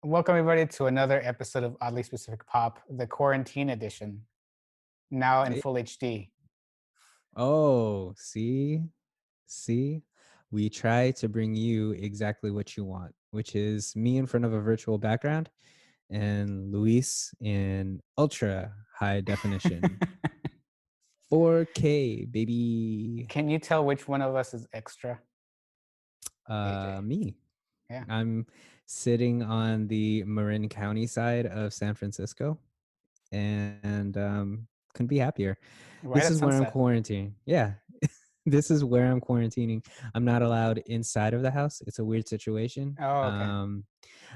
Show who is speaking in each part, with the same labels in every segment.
Speaker 1: Welcome everybody to another episode of Oddly Specific Pop, the quarantine edition, now in
Speaker 2: Eh,
Speaker 1: full HD.
Speaker 2: Oh, see, we try to bring you exactly what you want, which is me in front of a virtual background and Luis in ultra high definition. 4K, baby.
Speaker 1: Can you tell which one of us is extra? AJ.
Speaker 2: Me.
Speaker 1: Yeah,
Speaker 2: I'm sitting on the Marin County side of San Francisco and couldn't be happier.
Speaker 1: right
Speaker 2: This
Speaker 1: at
Speaker 2: is where I'm
Speaker 1: sunset.
Speaker 2: quarantining. Yeah, this is where I'm quarantining. I'm not allowed inside of the house. It's a weird situation.
Speaker 1: Oh, okay.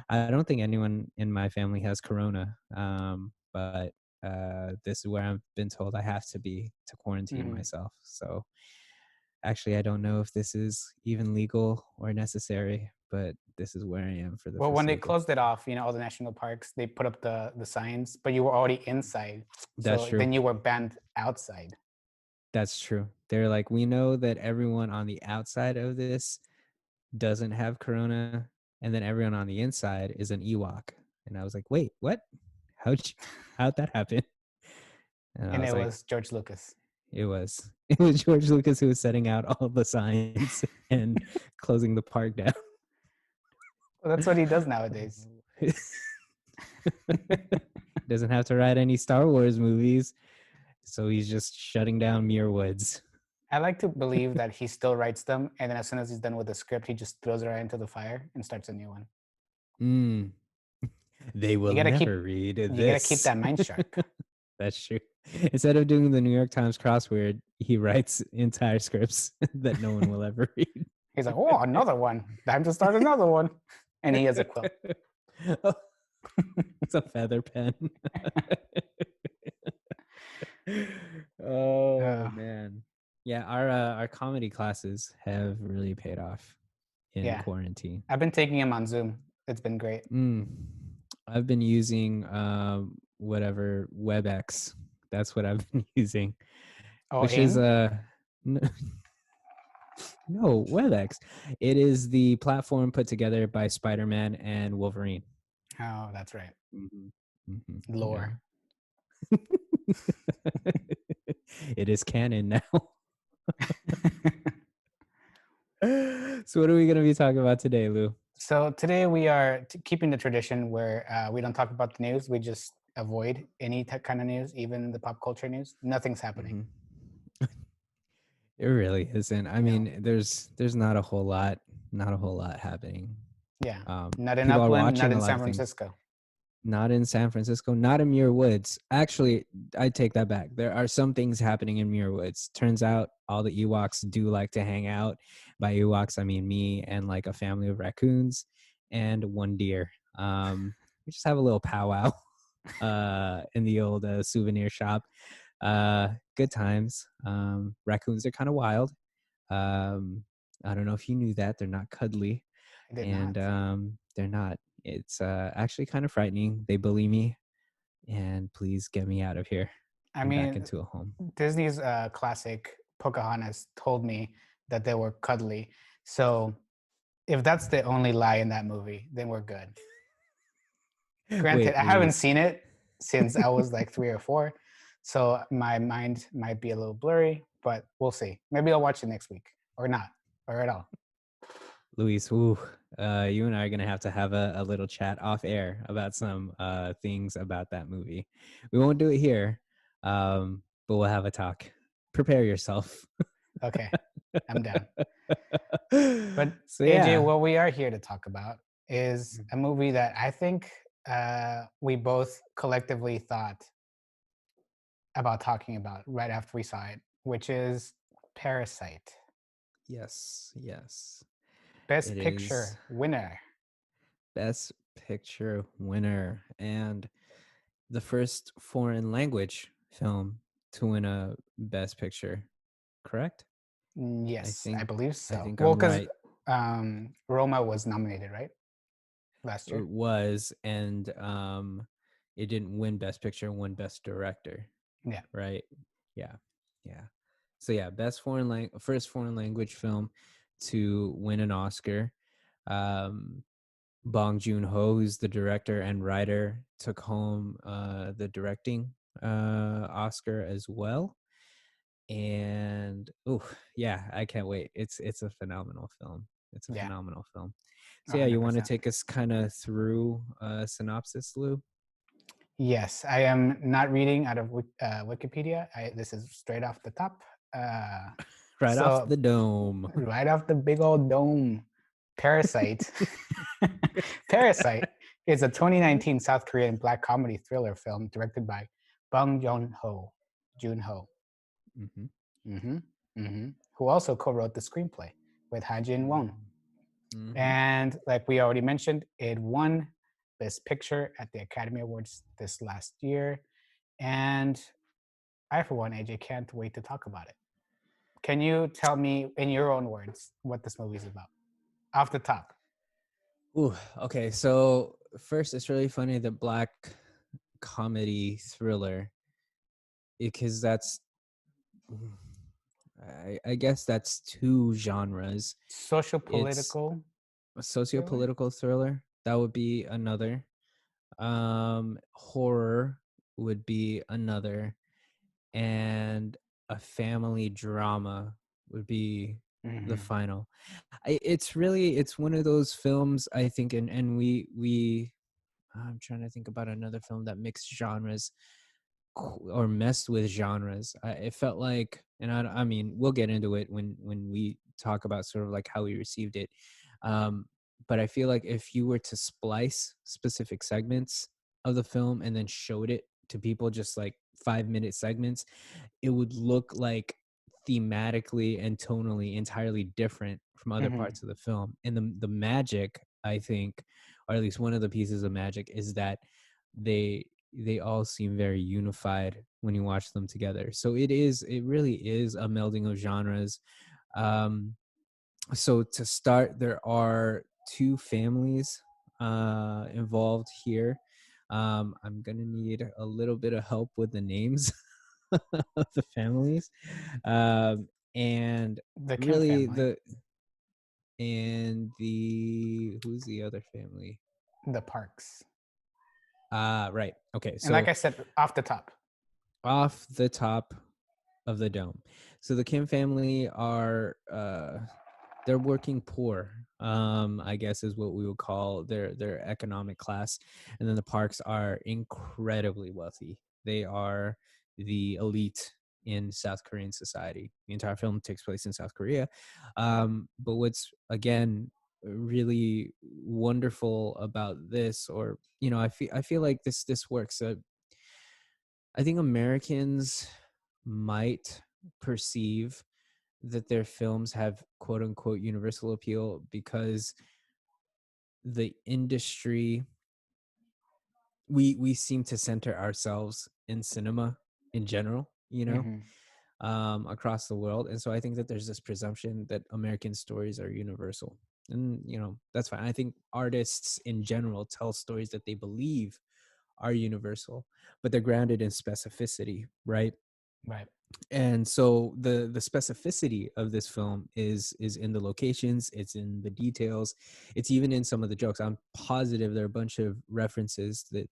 Speaker 2: I don't think anyone in my family has corona, but this is where I've been told I have to be to quarantine
Speaker 1: Hmm.
Speaker 2: myself. So actually, I don't know if this is even legal or necessary, but this is where I am for the
Speaker 1: Well, when they
Speaker 2: foreseeable.
Speaker 1: closed it off, all the national parks, they put up the signs, but you were already inside,
Speaker 2: That's
Speaker 1: so
Speaker 2: true.
Speaker 1: then you were banned outside.
Speaker 2: That's true. They're like, we know that everyone on the outside of this doesn't have corona, and then everyone on the inside is an Ewok. And I was like, wait, what? How'd that happen? And I
Speaker 1: And
Speaker 2: was
Speaker 1: it
Speaker 2: like,
Speaker 1: was George Lucas.
Speaker 2: it was George Lucas who was setting out all the signs and closing the park down.
Speaker 1: Well, that's what he does nowadays.
Speaker 2: Doesn't have to write any Star Wars movies, so he's just shutting down Muir Woods.
Speaker 1: I like to believe that he still writes them, and then as soon as he's done with the script, he just throws it right into the fire and starts a new one.
Speaker 2: Mm, they
Speaker 1: You
Speaker 2: will
Speaker 1: gotta
Speaker 2: never
Speaker 1: keep
Speaker 2: read
Speaker 1: you gotta keep
Speaker 2: this.
Speaker 1: that mind sharp.
Speaker 2: That's true. Instead of doing the New York Times crossword, he writes entire scripts that no one will ever read.
Speaker 1: He's like, oh, another one. Time to start another one. And he has a quill.
Speaker 2: Oh, it's a feather pen. Oh
Speaker 1: Uh,
Speaker 2: man. Yeah, our comedy classes have really paid off in
Speaker 1: yeah,
Speaker 2: quarantine.
Speaker 1: I've been taking him on Zoom. It's been great.
Speaker 2: Mm. I've been using whatever WebEx. That's what I've been using,
Speaker 1: Oh,
Speaker 2: which is
Speaker 1: AIM?
Speaker 2: n- no WebEx. It is the platform put together by Spider-Man and Wolverine.
Speaker 1: Oh, that's right.
Speaker 2: Hmm. Hmm. Yeah.
Speaker 1: Lore.
Speaker 2: It is canon now. So what are we going to be talking about today, Lou?
Speaker 1: So today we are keeping the tradition where we don't talk about the news. We just avoid any kind of news, even the pop culture news. Nothing's happening.
Speaker 2: Hmm. It really isn't. I
Speaker 1: You know,
Speaker 2: mean, there's not a whole lot
Speaker 1: yeah.
Speaker 2: happening.
Speaker 1: Not in
Speaker 2: People are
Speaker 1: Upland, not
Speaker 2: watching a
Speaker 1: in
Speaker 2: lot
Speaker 1: San
Speaker 2: of things.
Speaker 1: Francisco.
Speaker 2: Not in San Francisco, not in Muir Woods. Actually, I take that back. There are some things happening in Muir Woods. Turns out all the Ewoks do like to hang out. By Ewoks, I mean me and like a family of raccoons and one deer. We just have a little powwow in the old souvenir shop. Good times. Raccoons are kind of wild. Um, I don't know if you knew that. They're not cuddly,
Speaker 1: I did
Speaker 2: and
Speaker 1: not.
Speaker 2: they're not. It's actually kind of frightening. They bully me, and please get me out of here
Speaker 1: I
Speaker 2: and back
Speaker 1: mean,
Speaker 2: into a home.
Speaker 1: Disney's classic Pocahontas told me that they were cuddly. So if that's the only lie in that movie, then we're good. Granted,
Speaker 2: Wait,
Speaker 1: I haven't
Speaker 2: Luis.
Speaker 1: seen it since I was like 3 or 4, so my mind might be a little blurry, but we'll see. Maybe I'll watch it next week or not, or at all.
Speaker 2: Luis, ooh, you and I are gonna have to have a little chat off air about some things about that movie. We won't do it here, but we'll have a talk. Prepare yourself.
Speaker 1: Okay, I'm down. But
Speaker 2: So
Speaker 1: AJ,
Speaker 2: yeah.
Speaker 1: what we are here to talk about is a movie that I think we both collectively thought about talking about right after we saw it, which is Parasite.
Speaker 2: Yes, yes.
Speaker 1: Best
Speaker 2: It is
Speaker 1: Picture winner.
Speaker 2: Best Picture winner and the first foreign language film to win a Best Picture, correct? I
Speaker 1: Yes, I
Speaker 2: think
Speaker 1: believe
Speaker 2: I
Speaker 1: so.
Speaker 2: think
Speaker 1: Well,
Speaker 2: I'm
Speaker 1: because
Speaker 2: right.
Speaker 1: Roma was nominated, right? Last
Speaker 2: It
Speaker 1: year.
Speaker 2: was, and it didn't win Best Picture, it won Best Director,
Speaker 1: Yeah.
Speaker 2: right? Yeah. Yeah. So yeah, first foreign language film to win an Oscar. Um Bong Joon-ho, who's the director and writer, took home the directing Oscar as well. And oh yeah, I can't wait. It's a phenomenal film. It's a
Speaker 1: Yeah,
Speaker 2: phenomenal film. So yeah, you want to
Speaker 1: 100%.
Speaker 2: take us kind of through a synopsis, Lou?
Speaker 1: Yes, I am not reading out of Wikipedia. This is straight off the top. Uh,
Speaker 2: Right off
Speaker 1: so
Speaker 2: the dome.
Speaker 1: right off the big old dome, Parasite. Parasite is a 2019 South Korean black comedy thriller film directed by Bong Joon-ho, Joon-ho,
Speaker 2: Hmm.
Speaker 1: hmm who also co-wrote the screenplay with Ha Jin-won.
Speaker 2: Hmm.
Speaker 1: And like we already mentioned, it won Best Picture at the Academy Awards this last year. And I, for one, AJ, can't wait to talk about it. Can you tell me in your own words what this movie is about? Off the top.
Speaker 2: Ooh, okay. So first, it's really funny that black comedy thriller, because that's, I guess that's two genres.
Speaker 1: Social
Speaker 2: It's
Speaker 1: political
Speaker 2: a
Speaker 1: thriller?
Speaker 2: socio-political thriller. That would be another. Horror would be another, and a family drama would be the
Speaker 1: Hmm.
Speaker 2: final. It's really, it's one of those films, I think, and we I'm trying to think about another film that mixed genres or messed with genres. It felt like, and I mean, we'll get into it when we talk about sort of like how we received it. Um, but I feel like if you were to splice specific segments of the film and then showed it to people, just like 5-minute segments, it would look like thematically and tonally entirely different from other
Speaker 1: Hmm.
Speaker 2: parts of the film. And the magic, I think, or at least one of the pieces of magic, is that they they all seem very unified when you watch them together. So it really is a melding of genres. Um, so to start, there are two families involved here. I'm gonna need a little bit of help with the names of the families, and
Speaker 1: The Kim
Speaker 2: really
Speaker 1: family,
Speaker 2: the and the who's the other family?
Speaker 1: the Parks.
Speaker 2: Right. Okay.
Speaker 1: And like
Speaker 2: So
Speaker 1: I said, off the top.
Speaker 2: off the top of the dome. So the Kim family are they're working poor. I guess is what we would call their economic class. And then the Parks are incredibly wealthy. They are the elite in South Korean society. The entire film takes place in South Korea. But what's again really wonderful about this, or I feel like this works. I think Americans might perceive that their films have quote unquote universal appeal because the industry, we seem to center ourselves in cinema in general,
Speaker 1: Hmm.
Speaker 2: across the world. And so I think that there's this presumption that American stories are universal. And that's fine. I think artists in general tell stories that they believe are universal, but they're grounded in specificity, right?
Speaker 1: Right.
Speaker 2: And so the specificity of this film is in the locations, it's in the details, it's even in some of the jokes. I'm positive there are a bunch of references that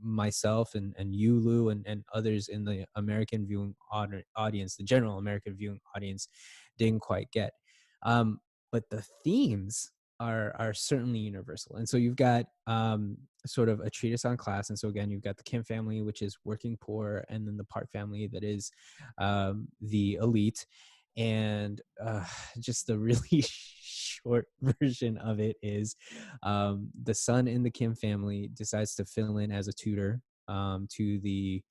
Speaker 2: myself and you, Lou, and others in the American viewing audience, the general American viewing audience, didn't quite get. um but the themes are certainly universal. And so you've got sort of a treatise on class. And so again, you've got the Kim family, which is working poor, and then the Park family, that is the elite. And just the really short version of it is the son in the Kim family decides to fill in as a tutor to the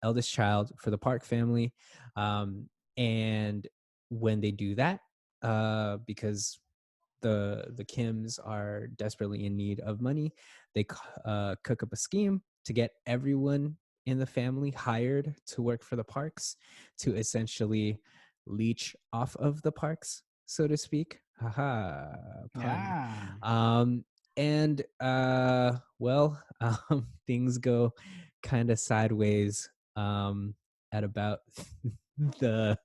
Speaker 2: eldest child for the Park family. And when they do that, because the Kims are desperately in need of money, they cook up a scheme to get everyone in the family hired to work for the Parks, to essentially leech off of the Parks, so to speak. Haha, pun.
Speaker 1: Yeah.
Speaker 2: Um, and well, things go kind of sideways at about the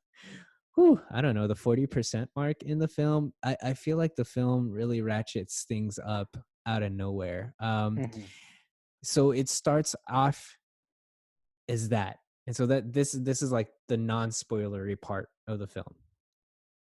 Speaker 2: I don't know, the 40% mark in the film. I feel like the film really ratchets things up out of nowhere.
Speaker 1: Mhm,
Speaker 2: So it starts off as that. And so this is like the non-spoilery part of the film.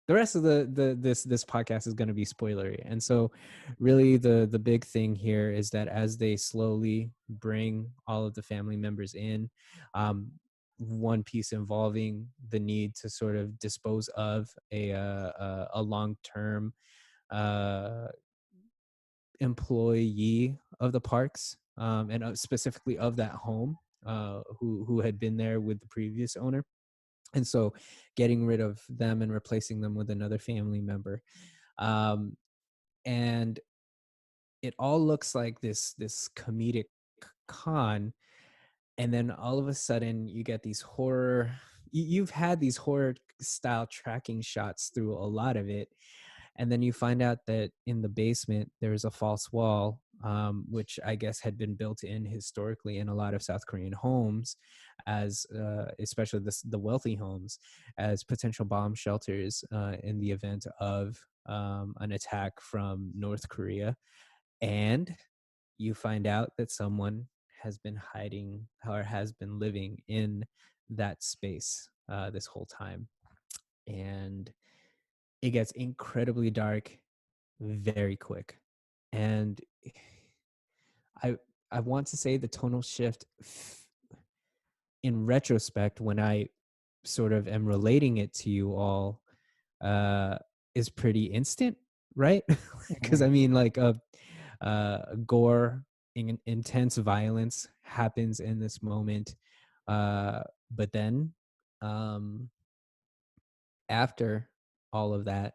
Speaker 2: The rest of this podcast is going to be spoilery. And so really the big thing here is that as they slowly bring all of the family members in, um, one piece involving the need to sort of dispose of a long-term uh, employee of the parks, and specifically of that home, who had been there with the previous owner, and so getting rid of them and replacing them with another family member. um, and it all looks like this comedic con, and then all of a sudden you get these horror, you've had these horror style tracking shots through a lot of it, and then you find out that in the basement there's a false wall, which I guess had been built in historically in a lot of South Korean homes, as especially the wealthy homes, as potential bomb shelters in the event of an attack from North Korea. And you find out that someone has been hiding or has been living in that space this whole time. And it gets incredibly dark very quick. And I I want to say the tonal shift, in retrospect, when I sort of am relating it to you all, uh, is pretty instant, right? Because I
Speaker 1: mhm.
Speaker 2: mean, like gore, intense violence happens in this moment, but then um, after all of that,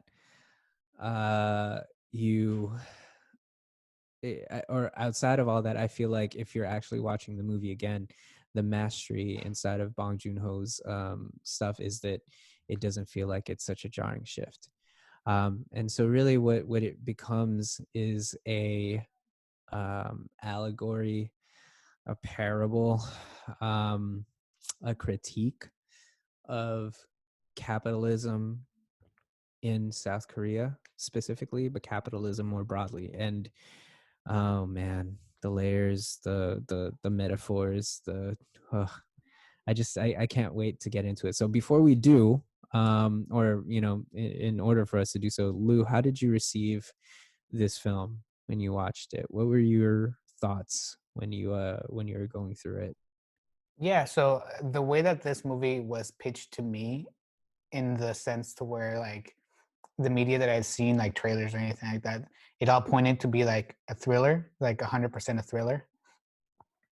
Speaker 2: uh, you or outside of all that, I feel like if you're actually watching the movie again, the mastery inside of Bong Joon Ho's stuff is that it doesn't feel like it's such a jarring shift. And so, really, what it becomes is a allegory, a parable, um, a critique of capitalism in South Korea specifically, but capitalism more broadly. And oh man, the layers, the metaphors, ugh, I can't wait to get into it. So before we do, or in order for us to do so, Lou, how did you receive this film when you watched it? What were your thoughts when you were going through it?
Speaker 1: Yeah, so the way that this movie was pitched to me, in the sense to where like the media that I'd seen, like trailers or anything like that, it all pointed to be like a thriller, like 100% a thriller.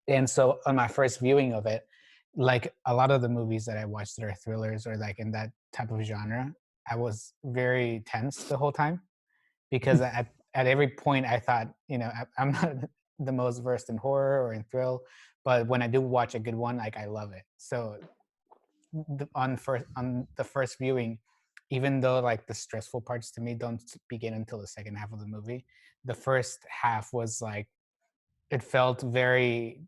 Speaker 1: And so on my first viewing of it, like a lot of the movies that I watched that are thrillers or like in that type of genre, I was very tense the whole time because at every point I thought, I'm not the most versed in horror or in thrill, but when I do watch a good one, like I love it. So on the first viewing, even though like the stressful parts to me don't begin until the second half of the movie, the first half was like it felt very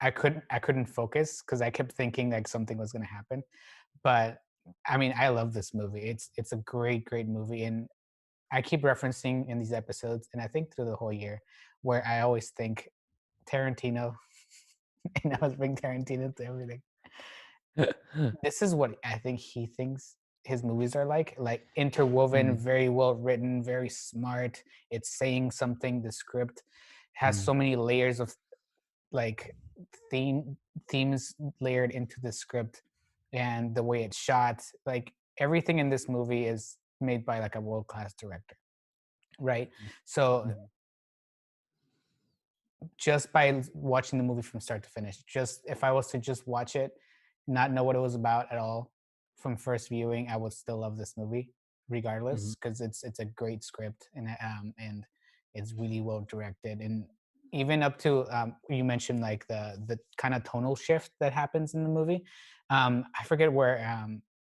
Speaker 1: I couldn't focus because I kept thinking like something was gonna happen. But I mean, I love this movie. It's a great movie, and I keep referencing in these episodes, and I think through the whole year, where I always think Tarantino, and I always bring Tarantino to everything. This is what I think he thinks his movies are like interwoven,
Speaker 2: Mm,
Speaker 1: very well written, very smart. It's saying something. The script has
Speaker 2: mm,
Speaker 1: so many layers of like theme themes layered into the script, and the way it's shot, like everything in this movie is made by like a world class director, right? So
Speaker 2: mhm,
Speaker 1: just by watching the movie from start to finish, just if I was to just watch it, not know what it was about at all from first viewing, I would still love this movie
Speaker 2: mhm,
Speaker 1: regardless because it's a great script, and it's really well directed. And even up to you mentioned like the kind of tonal shift that happens in the movie. I forget where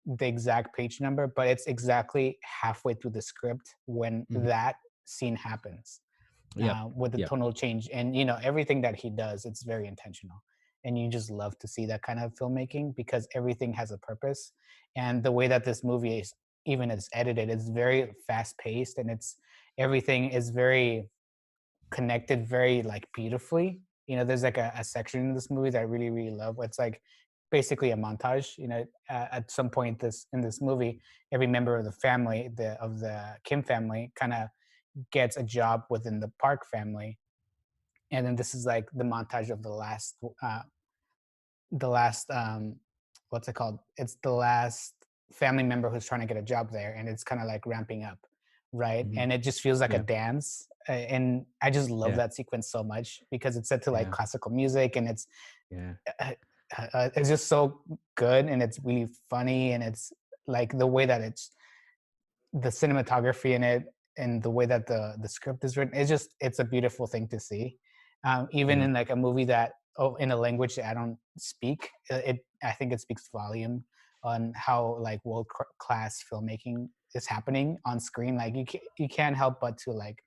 Speaker 1: the exact page number, but it's exactly halfway through the script when
Speaker 2: mhm.
Speaker 1: that scene happens,
Speaker 2: Yep.
Speaker 1: with the
Speaker 2: Yep.
Speaker 1: tonal change. And everything that he does, it's very intentional, and you just love to see that kind of filmmaking because everything has a purpose. And the way that this movie is, even it's edited, it's very fast paced, and it's everything is very connected very like beautifully. You know, there's like a section in this movie that I really really love. It's like basically a montage. You know, at some point this in this movie, every member of the family, the Kim family, kind of gets a job within the Park family, and then this is like the montage of the last what's it called? It's the last family member who's trying to get a job there, and it's kind of like ramping up, right?
Speaker 2: Mhm.
Speaker 1: And it just feels like a
Speaker 2: Yeah.
Speaker 1: dance, and I just love
Speaker 2: Yeah.
Speaker 1: that sequence so much because it's set to like
Speaker 2: Yeah.
Speaker 1: classical music, and
Speaker 2: Yeah.
Speaker 1: uh, it's just so good, and it's really funny, and it's like the way that it's the cinematography in it and the way that the script is written, it's a beautiful thing to see. Even
Speaker 2: Yeah.
Speaker 1: in like a movie that in a language that I don't speak, it I think it speaks volume on how like class filmmaking is happening on screen. Like you can't help but to like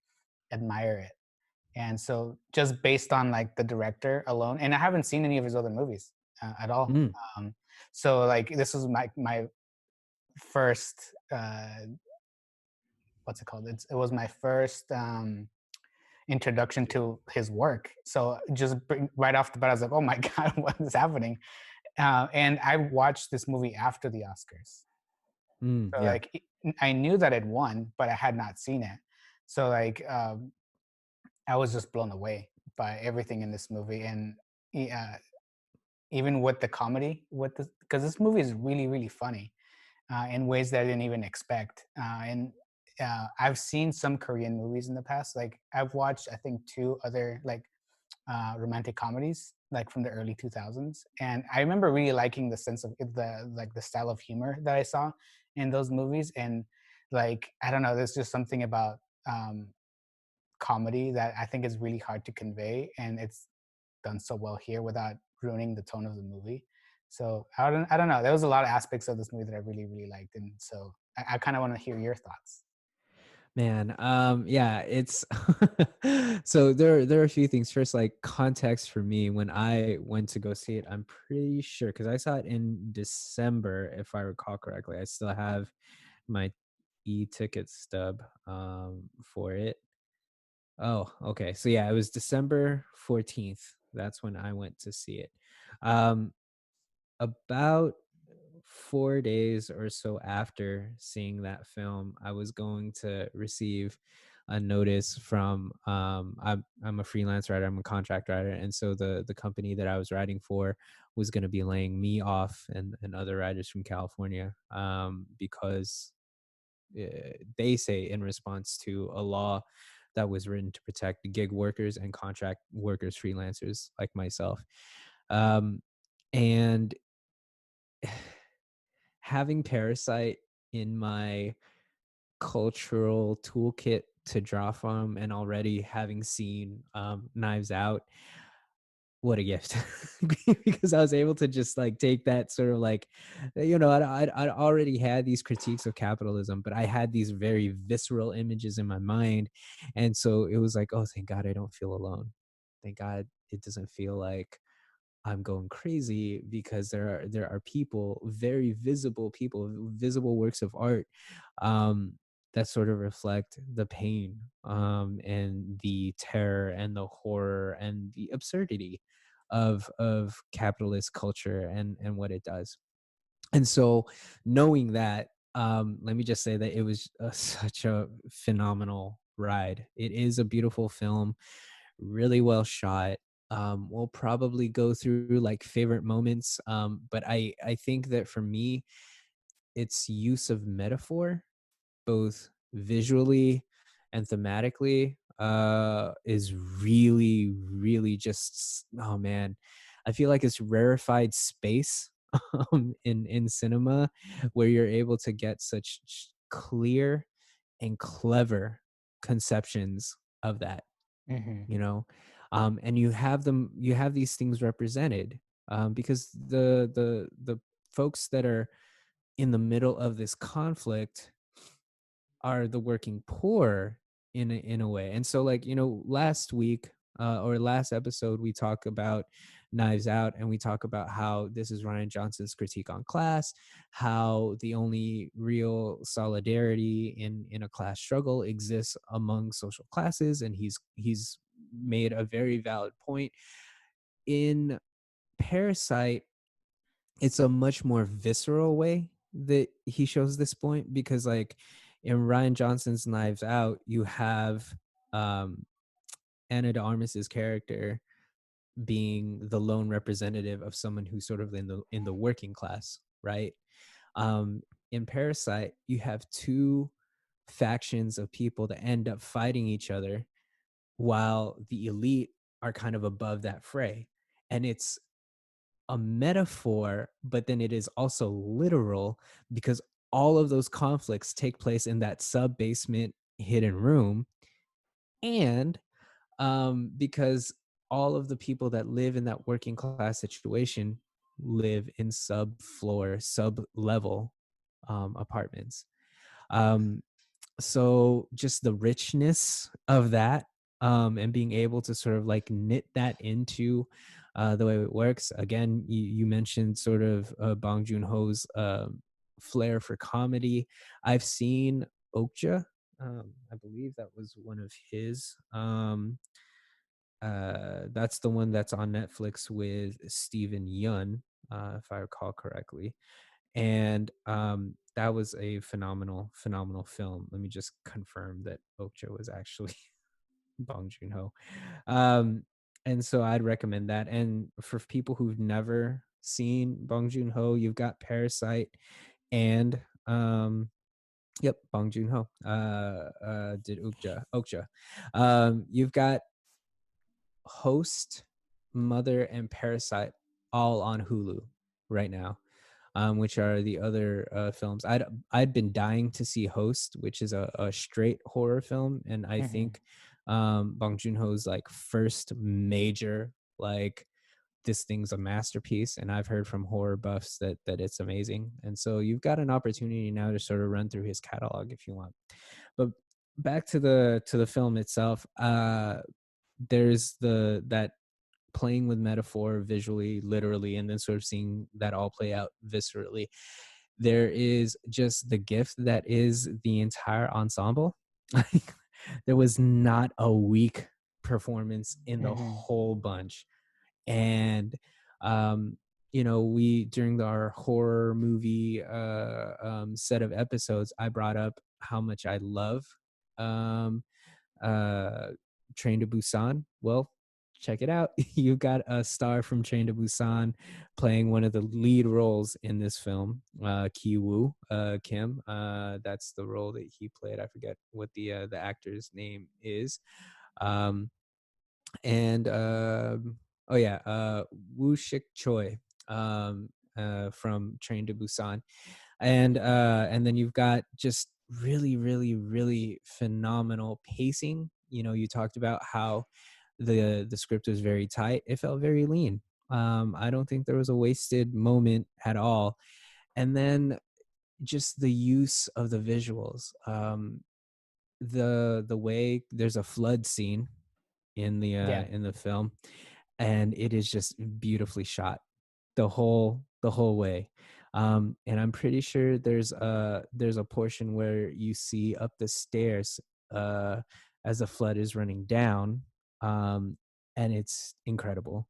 Speaker 1: admire it. And so just based on like the director alone, and I haven't seen any of his other movies at all.
Speaker 2: Mm.
Speaker 1: So like this was my first what's it called? It was my first introduction to his work. So right off the bat, I was like, oh my God, what is happening? And I watched this movie after the Oscars.
Speaker 2: Mm.
Speaker 1: So
Speaker 2: Yeah.
Speaker 1: like I knew that it won, but I had not seen it. So like I was just blown away by everything in this movie. And uh, even with the comedy, with this, because this movie is really, really funny in ways that I didn't even expect. And I've seen some Korean movies in the past. Like I've watched, I think, two other like romantic comedies, like from the early 2000s, and I remember really liking the sense of the style of humor that I saw in those movies. And like I don't know, there's just something about comedy that I think is really hard to convey, and it's done so well here without ruining the tone of the movie. So I don't know. There was a lot of aspects of this movie that I really really liked, and so I kind of want to hear your thoughts.
Speaker 2: Man, yeah, it's so there are a few things. First, like context for me when I went to go see it, I'm pretty sure because I saw it in December, if I recall correctly. I still have my e-ticket stub for it. Oh, okay. So yeah, it was December 14th. That's when I went to see it. Um, about 4 days or so after seeing that film, I was going to receive a notice from I'm a freelance writer, I'm a contract writer, and so the company that I was writing for was going to be laying me off and other writers from California because they say in response to a law that was written to protect gig workers and contract workers, freelancers like myself. Um, and having Parasite in my cultural toolkit to draw from and already having seen Knives Out, what a gift. Because I was able to just like take that sort of like, I'd already had these critiques of capitalism, but I had these very visceral images in my mind. And so it was like, oh, thank God I don't feel alone. Thank God it doesn't feel like I'm going crazy because there are people, very visible people, visible works of art um, that sort of reflect the pain and the terror and the horror and the absurdity of capitalist culture and what it does. And so, knowing that, let me just say that it was such a phenomenal ride. It is a beautiful film, really well shot. We'll probably go through like favorite moments, but I think that for me, its use of metaphor, both visually and thematically, is really really just oh man, I feel like it's rarefied space in cinema where you're able to get such clear and clever conceptions of that,
Speaker 1: Hmm.
Speaker 2: you know. And you have these things represented because the folks that are in the middle of this conflict are the working poor in a way. And so like, last week or last episode we talk about Knives Out, and we talk about how this is Ryan Johnson's critique on class, how the only real solidarity in a class struggle exists among social classes, and he's made a very valid point. In Parasite, it's a much more visceral way that he shows this point, because like in Ryan Johnson's Knives Out, you have um Anna de Armas's character being the lone representative of someone who's sort of in the working class, right? um in Parasite, you have two factions of people that end up fighting each other, while the elite are kind of above that fray. And it's a metaphor, but then it is also literal, because all of those conflicts take place in that sub basement hidden room. And because all of the people that live in that working class situation live in sub floor, sub level apartments. Um, so just the richness of that, and being able to sort of like knit that into the way it works. Again, you mentioned sort of Bong Joon-ho's flair for comedy. I've seen Okja. I believe that was one of his. That's the one that's on Netflix with Steven Yeun, if I recall correctly. And that was a phenomenal film. Let me just confirm that Okja was actually Bong Joon-ho. Um, and so I'd recommend that. And for people who've never seen Bong Joon-ho, you've got Parasite and yep, Bong Joon-ho did Okja. You've got Host, Mother, and Parasite all on Hulu right now, which are the other films. I'd been dying to see Host, which is a straight horror film, and I
Speaker 1: Mhm.
Speaker 2: think Bong Joon Ho's like first major like this thing's a masterpiece, and I've heard from horror buffs that it's amazing. And so you've got an opportunity now to sort of run through his catalog if you want. But back to the film itself, there's the that playing with metaphor visually, literally, and then sort of seeing that all play out viscerally. There is just the gift that is the entire ensemble. There was not a weak performance in the
Speaker 1: Mhm.
Speaker 2: whole bunch. And um we during our horror movie set of episodes, I brought up how much I love um uh Train to Busan. Well, check it out. You got a star from Train to Busan playing one of the lead roles in this film, Ki Woo Kim. That's the role that he played. I forget what the actor's name is. Um and oh yeah, Woo Shik Choi, um from Train to Busan. And then you've got just really phenomenal pacing. You talked about how the script was very tight. It felt very lean. I don't think there was a wasted moment at all. And then just the use of the visuals, the way there's a flood scene
Speaker 1: Yeah.
Speaker 2: in the film, and it is just beautifully shot the whole way. And I'm pretty sure there's a portion where you see up the stairs uh as the flood is running down, um and it's incredible.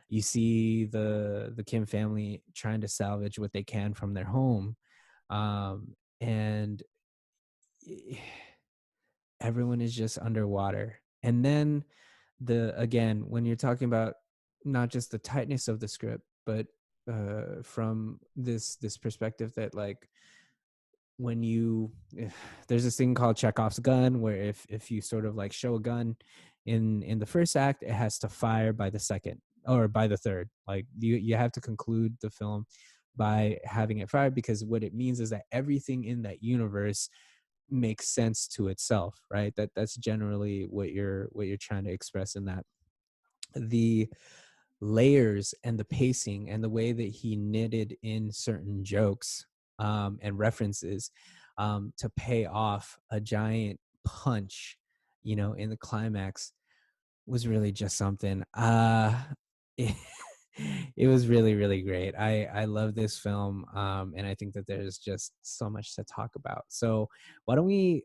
Speaker 2: You see the Kim family trying to salvage what they can from their home, and everyone is just underwater. And then again, when you're talking about not just the tightness of the script, but from this perspective that like when you there's this thing called Chekhov's gun, where if you sort of like show a gun in the first act, it has to fire by the second or by the third. Like you have to conclude the film by having it fired, because what it means is that everything in that universe makes sense to itself, right? That's generally what you're trying to express in that. The layers and the pacing and the way that he knitted in certain jokes and references to pay off a giant punch, in the climax, was really just something. It, it was really, really great. I love this film, and I think that there's just so much to talk about. So why don't we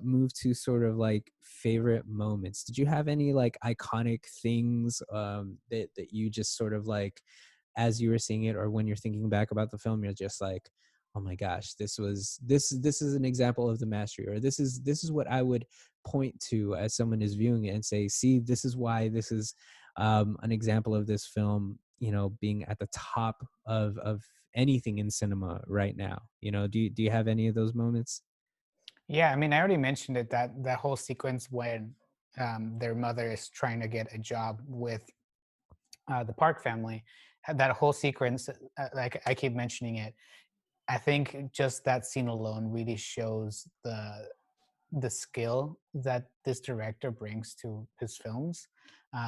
Speaker 2: move to sort of like favorite moments? Did you have any like iconic things that you just sort of like as you were seeing it, or when you're thinking back about the film, you're just like, oh my gosh, this is an example of the mastery, or this is what I would point to as someone is viewing it and say, see, this is why this is an example of this film, being at the top of anything in cinema right now. Do you have any of those moments?
Speaker 1: Yeah, I mean, I already mentioned it, that that whole sequence when their mother is trying to get a job with the Park family, that whole sequence, like I keep mentioning it, I think just that scene alone really shows the skill that this director brings to his films,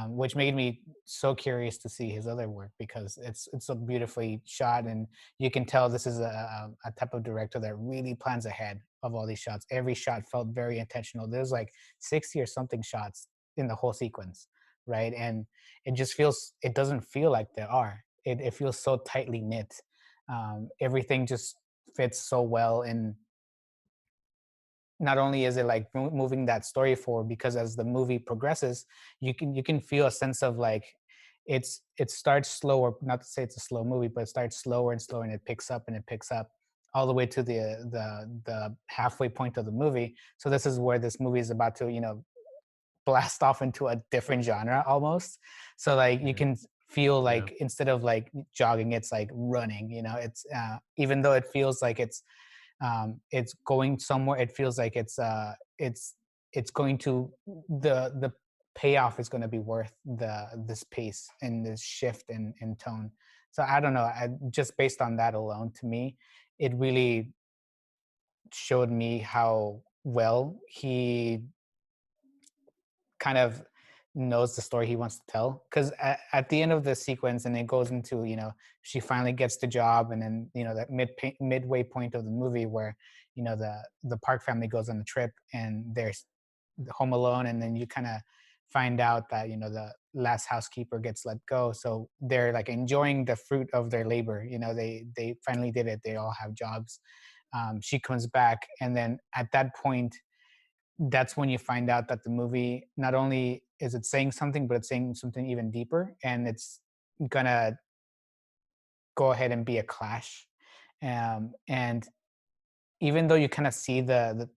Speaker 1: which made me so curious to see his other work because it's so beautifully shot, and you can tell this is a type of director that really plans ahead of all these shots. Every shot felt very intentional. There's like 60 or something shots in the whole sequence, right? And it doesn't feel like there are. It feels so tightly knit. Everything just fits so well in. Not only is it like moving that story forward, because as the movie progresses, you can feel a sense of like it starts slower. Not to say it's a slow movie, but it starts slower and slower, and it picks up and it picks up all the way to the halfway point of the movie. So this is where this movie is about to blast off into a different genre almost. So like you
Speaker 2: Yeah,
Speaker 1: can feel
Speaker 2: yeah,
Speaker 1: like instead of like jogging, it's like running. It's even though it feels like it's going somewhere. It feels like it's going to the payoff is going to be worth this pace and this shift in tone. So I don't know. Just based on that alone, to me, it really showed me how well he kind of knows the story he wants to tell. Because at the end of the sequence, and it goes into she finally gets the job, and then that midway point of the movie where the Park family goes on a trip and they're home alone, and then you kind of find out that the last housekeeper gets let go, so they're like enjoying the fruit of their labor. They finally did it. They all have jobs. She comes back, and then at that point, that's when you find out that the movie, not only is it saying something, but it's saying something even deeper, and it's gonna go ahead and be a clash. And even though you kind of see the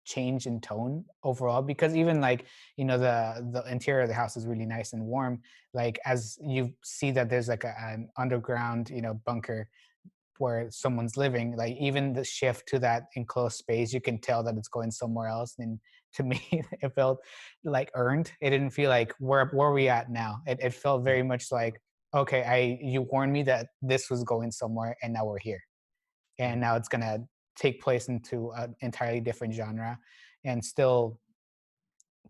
Speaker 1: change in tone overall, because even like the interior of the house is really nice and warm, like as you see that there's like an underground bunker where someone's living, like even the shift to that enclosed space, you can tell that it's going somewhere else. And to me, it felt like earned. It didn't feel like where are we at now. It felt
Speaker 2: yeah,
Speaker 1: very much like, okay, I you warned me that this was going somewhere, and now we're here,
Speaker 2: yeah,
Speaker 1: and now it's gonna take place into an entirely different genre, and still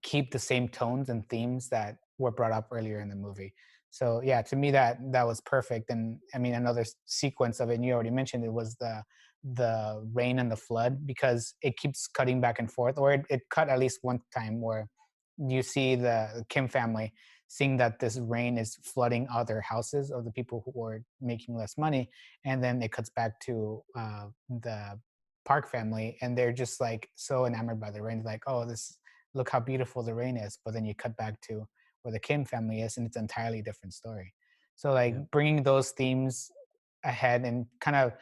Speaker 1: keep the same tones and themes that were brought up earlier in the movie. So yeah, to me that was perfect. And I mean, another sequence of it, and you already mentioned it, was the rain and the flood, because it keeps cutting back and forth, or it cut at least one time where you see the Kim family seeing that this rain is flooding other houses of the people who are making less money, and then it cuts back to the Park family, and they're just like so enamored by the rain. They're like, oh, this look how beautiful the rain is. But then you cut back to where the Kim family is, and it's an entirely different story. So like
Speaker 2: yeah,
Speaker 1: bringing those themes ahead and kind of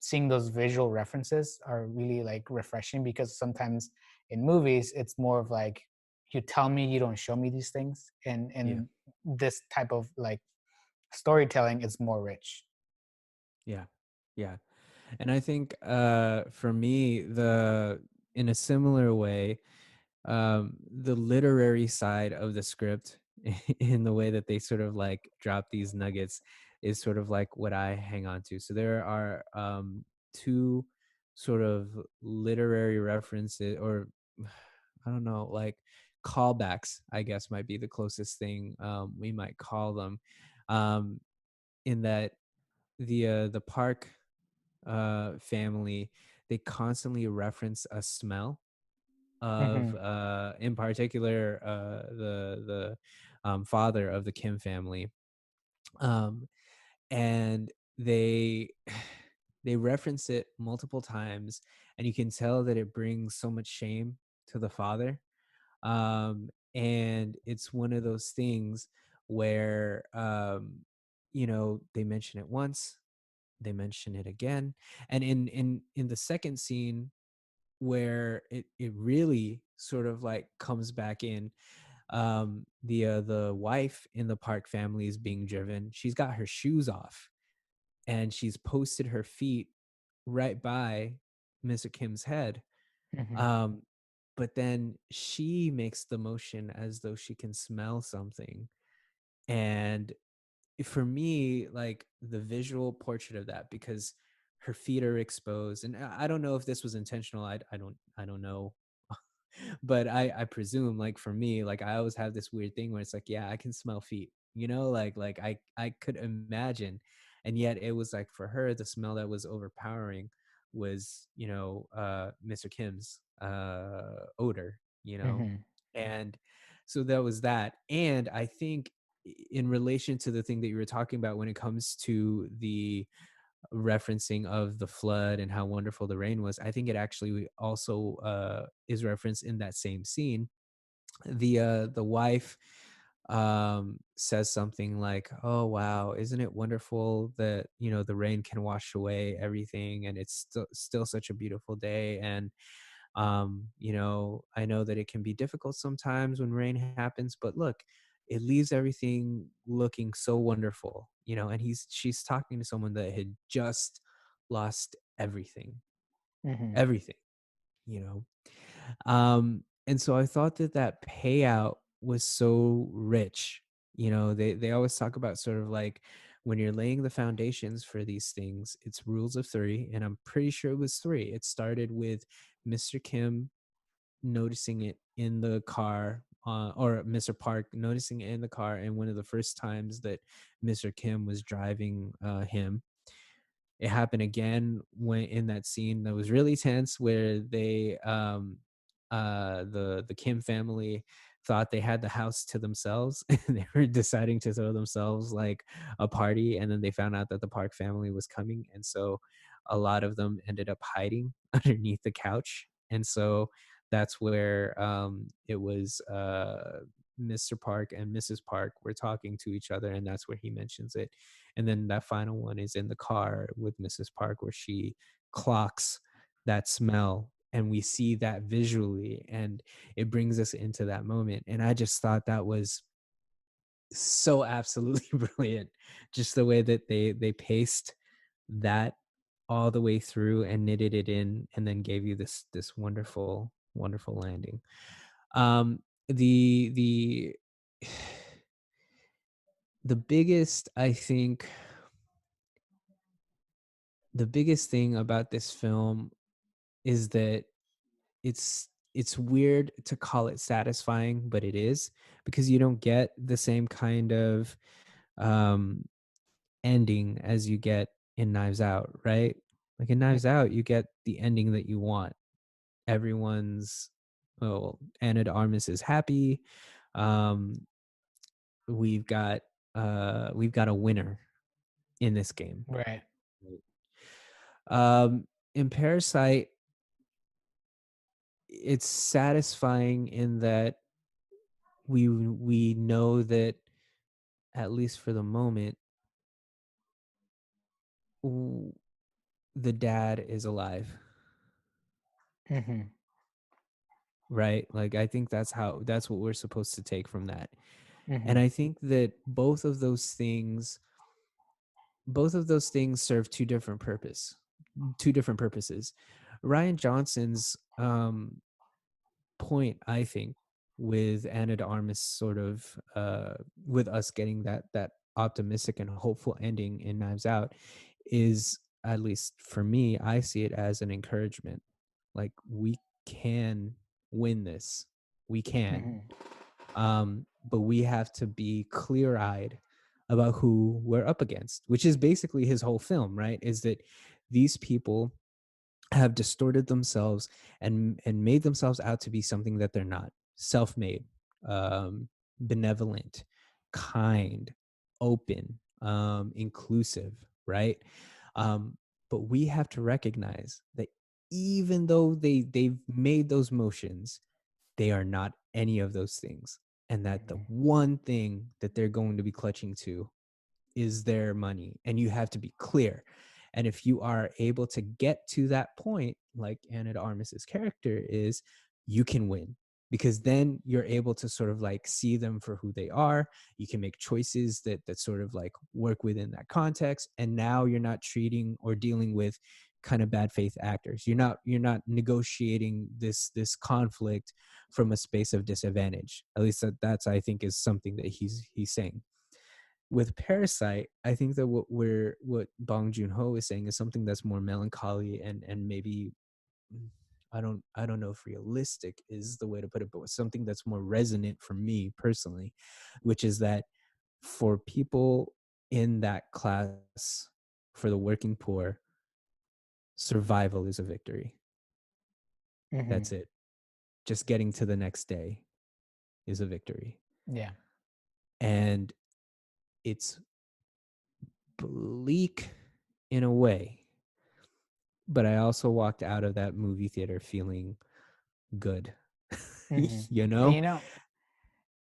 Speaker 1: seeing those visual references are really like refreshing, because sometimes in movies it's more of like, you tell me, you don't show me these things, and
Speaker 2: yeah,
Speaker 1: this type of like storytelling is more rich.
Speaker 2: yeah, yeah. And I think for me, the in a similar way, the literary side of the script in the way that they sort of like drop these nuggets is sort of like what I hang on to. So there are two sort of literary references, or I don't know, like callbacks, I guess might be the closest thing we might call them. Um, in that the Park family, they constantly reference a smell of
Speaker 1: Hmm.
Speaker 2: in particular the father of the Kim family. um, and they they reference it multiple times, and you can tell that it brings so much shame to the father. And it's one of those things where they mention it once, they mention it again, and in the second scene where it really sort of like comes back in, the wife in the Park family is being driven. She's got her shoes off and she's posted her feet right by Mr. Kim's head.
Speaker 1: Mhm.
Speaker 2: um but then she makes the motion as though she can smell something. And for me, like the visual portrait of that, because her feet are exposed, and I don't know if this was intentional. I don't know. But I presume, like for me, like I always have this weird thing where it's like, yeah, I can smell feet, like I could imagine. And yet it was like for her, the smell that was overpowering was, Mr. Kim's odor,
Speaker 1: Mhm.
Speaker 2: and so that was that. And I think in relation to the thing that you were talking about when it comes to the referencing of the flood and how wonderful the rain was, I think it actually also is referenced in that same scene. The wife says something like, "Oh wow, isn't it wonderful that the rain can wash away everything, and it's still such a beautiful day." And I know that it can be difficult sometimes when rain happens, but look, it leaves everything looking so wonderful. And she's talking to someone that had just lost everything,
Speaker 1: Mhm.
Speaker 2: everything, you know. And so I thought that that payout was so rich. They always talk about sort of like when you're laying the foundations for these things, it's rules of three, and I'm pretty sure it was three. It started with Mr. Kim noticing it in the car, or Mr. Park noticing it in the car, and one of the first times that Mr. Kim was driving him. It happened again when in that scene that was really tense, where the Kim family thought they had the house to themselves and they were deciding to throw themselves like a party, and then they found out that the Park family was coming, and so a lot of them ended up hiding underneath the couch. And so that's where it was Mr. Park and Mrs. Park were talking to each other, and that's where he mentions it. And then that final one is in the car with Mrs. Park, where she clocks that smell, and we see that visually, and it brings us into that moment. And I just thought that was so absolutely brilliant, just the way that they paced that all the way through and knitted it in, and then gave you this wonderful wonderful landing. The the biggest, I think, the biggest thing about this film is that it's weird to call it satisfying, but it is, because you don't get the same kind of um ending as you get in Knives Out, right? Like in Knives Out, you get the ending that you want. Everyone's, well, Anna de Armas is happy. Um we've got a winner in this game.
Speaker 1: Right.
Speaker 2: In Parasite, it's satisfying in that we know that, at least for the moment, w- the dad is alive,
Speaker 1: Mhm.
Speaker 2: right? Like I think that's what we're supposed to take from that. And
Speaker 1: Mhm.
Speaker 2: I think that both of those things serve two different purposes. Ryan Johnson's point, I think, with Anna de Armas sort of with us getting that optimistic and hopeful ending in Knives Out, is, at least for me, I see it as an encouragement. Like we can win this. We can.
Speaker 1: Mhm.
Speaker 2: But we have to be clear-eyed about who we're up against, which is basically his whole film, right? Is that these people have distorted themselves and made themselves out to be something that they're not. Self-made, um, benevolent, kind, open, inclusive, right? Um, but we have to recognize that even though they've made those motions, they are not any of those things, and that the
Speaker 1: Mhm.
Speaker 2: one thing that they're going to be clutching to is their money, and you have to be clear. And if you are able to get to that point, like Anna de Armas's character is, you can win, because then you're able to sort of like see them for who they are. You can make choices that sort of like work within that context, and now you're not treating or dealing with kind of bad faith actors. You're not negotiating this conflict from a space of disadvantage. At least that's, I think, is something that he's saying. With Parasite, I think that what Bong Joon-ho is saying is something that's more melancholy, and maybe, mm, I don't know if realistic is the way to put it, but something that's more resonant for me personally, which is that for people in that class, for the working poor, survival is a victory. That's
Speaker 1: Mhm.
Speaker 2: it. Just getting to the next day is a victory.
Speaker 1: Yeah.
Speaker 2: And it's bleak in a way, but I also walked out of that movie theater feeling good.
Speaker 1: Mhm.
Speaker 2: You
Speaker 1: And,
Speaker 2: know?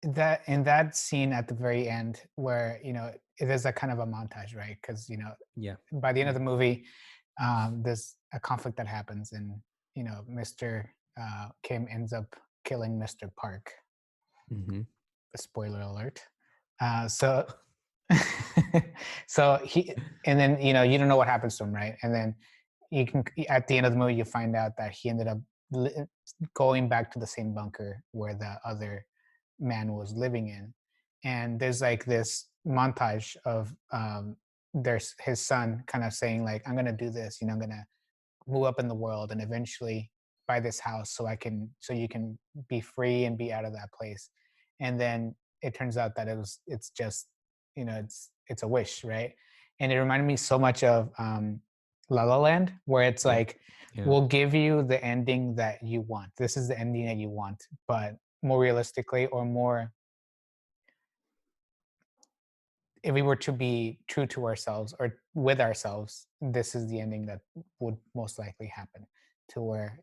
Speaker 1: that in that scene at the very end where, it is a kind of a montage, right? Because,
Speaker 2: Yeah.
Speaker 1: by the end of
Speaker 2: Yeah.
Speaker 1: the movie, there's a conflict that happens, and, Mr. Kim ends up killing Mr. Park.
Speaker 2: Mhm.
Speaker 1: Spoiler alert. So so and then you don't know what happens to him, right? And then you can at the end of the movie you find out that he ended up going back to the same bunker where the other man was living in. And there's like this montage of there's his son kind of saying like, I'm gonna do this, I'm gonna move up in the world and eventually buy this house so you can be free and be out of that place. And then it turns out that it's just, it's a wish, right? And it reminded me so much of La La Land, where it's
Speaker 2: Yeah.
Speaker 1: like,
Speaker 2: Yeah.
Speaker 1: we'll give you the ending that you want, this is the ending that you want, but more realistically, or more, if we were to be true to ourselves or with ourselves, this is the ending that would most likely happen, to where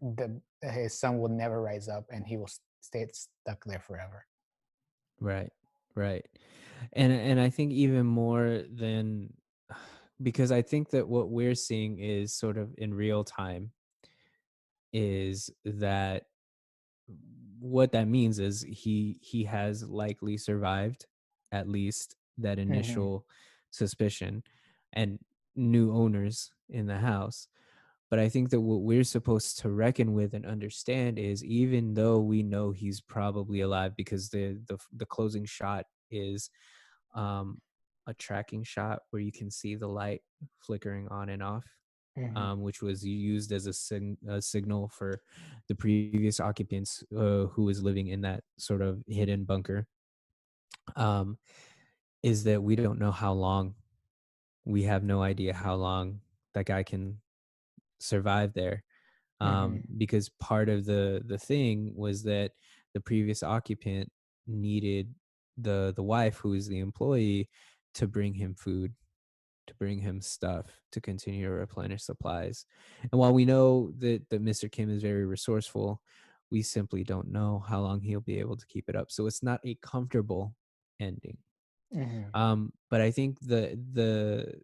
Speaker 1: his son will never rise up and he will stay stuck there forever.
Speaker 2: Right. Right. And I think even more than, because I think that what we're seeing is sort of in real time, is that what that means is he has likely survived at least that
Speaker 1: Hmm.
Speaker 2: initial suspicion, and new owners in the house. But I think that what we're supposed to reckon with and understand is, even though we know he's probably alive, because the closing shot is um a tracking shot where you can see the light flickering on and off,
Speaker 1: Hmm.
Speaker 2: which was used as a signal for the previous occupants, who was living in that sort of hidden bunker. Um, is that we don't know how long. We have no idea how long that guy can survive there,
Speaker 1: Hmm.
Speaker 2: because part of the thing was that the previous occupant needed the wife, who is the employee, to bring him food, to bring him stuff, to continue to replenish supplies. And while we know that Mr. Kim is very resourceful, we simply don't know how long he'll be able to keep it up. So it's not a comfortable ending.
Speaker 1: Hmm.
Speaker 2: But I think the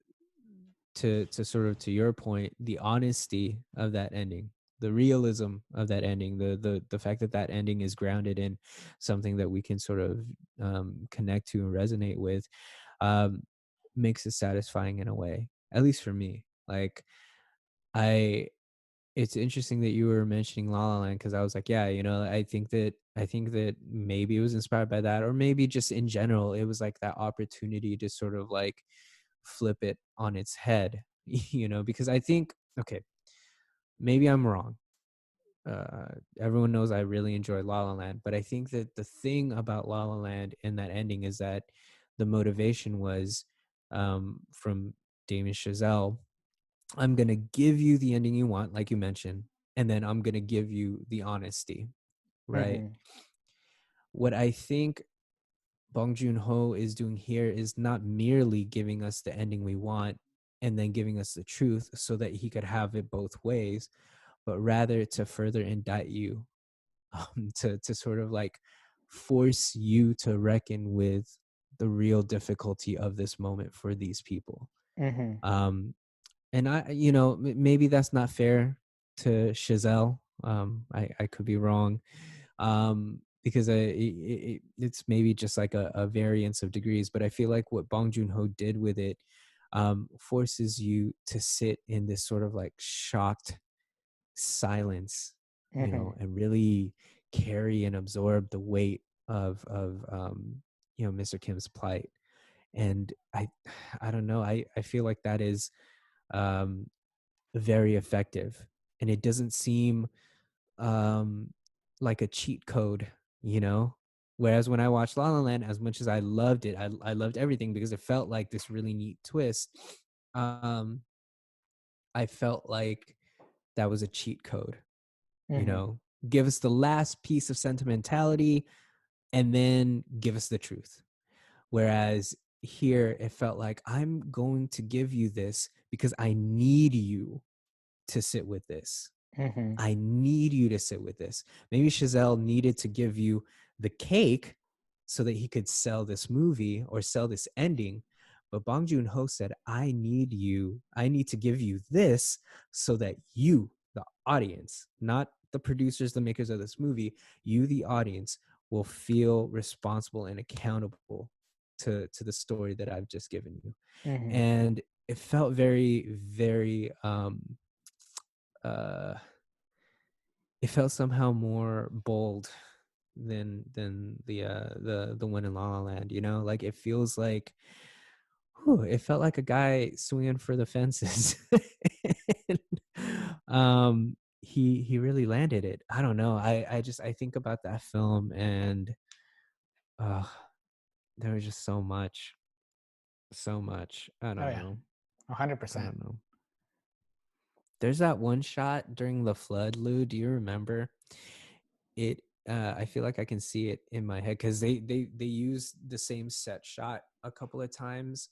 Speaker 2: to sort of, to your point, the honesty of that ending, the realism of that ending, the fact that that ending is grounded in something that we can sort of connect to and resonate with, um, makes it satisfying in a way, at least for me. Like, I it's interesting that you were mentioning La La Land, because I was like, yeah, I think that maybe it was inspired by that, or maybe just in general, it was like that opportunity to sort of like flip it on its head, because I think, okay, maybe I'm wrong. Everyone knows I really enjoy La La Land, but I think that the thing about La La Land in that ending is that the motivation was, from Damien Chazelle, I'm going to give you the ending you want, like you mentioned, and then I'm going to give you the honesty, right?
Speaker 1: Hmm.
Speaker 2: What I think Bong Joon-ho is doing here is not merely giving us the ending we want and then giving us the truth so that he could have it both ways, but rather to further indict you, to sort of like force you to reckon with the real difficulty of this moment for these people.
Speaker 1: Mhm.
Speaker 2: Um, and maybe that's not fair to Chazelle. I could be wrong, because it's maybe just like a variance of degrees. But I feel like what Bong Joon Ho did with it forces you to sit in this sort of like shocked silence,
Speaker 1: Mhm.
Speaker 2: and really carry and absorb the weight of Mr. Kim's plight. And I don't know. I feel like that is um, very effective, and it doesn't seem um like a cheat code, you know whereas when I watched La La Land, as much as I loved it, I loved everything because it felt like this really neat twist. um I felt like that was a cheat code, you
Speaker 1: Mhm.
Speaker 2: know give us the last piece of sentimentality and then give us the truth. Whereas here it felt like, I'm going to give you this because I need you to sit with this.
Speaker 1: Mhm.
Speaker 2: I need you to sit with this. Maybe Chazelle needed to give you the cake so that he could sell this movie or sell this ending. But Bong Joon Ho said, I need to give you this so that you, the audience, not the producers, the makers of this movie, you, the audience, will feel responsible and accountable to the story that I've just given you.
Speaker 1: Mhm.
Speaker 2: And it felt very, very uh it felt somehow more bold than the one in La La Land. Like it feels like, it felt like a guy swinging for the fences. And, he really landed it. I don't know. I think about that film, and uh there was just so much. I
Speaker 1: Oh
Speaker 2: don't
Speaker 1: yeah.
Speaker 2: know. I
Speaker 1: 100%.
Speaker 2: don't know. There's that one shot during the flood, Lou. Do you remember? I feel like I can see it in my head because they use the same set shot a couple of times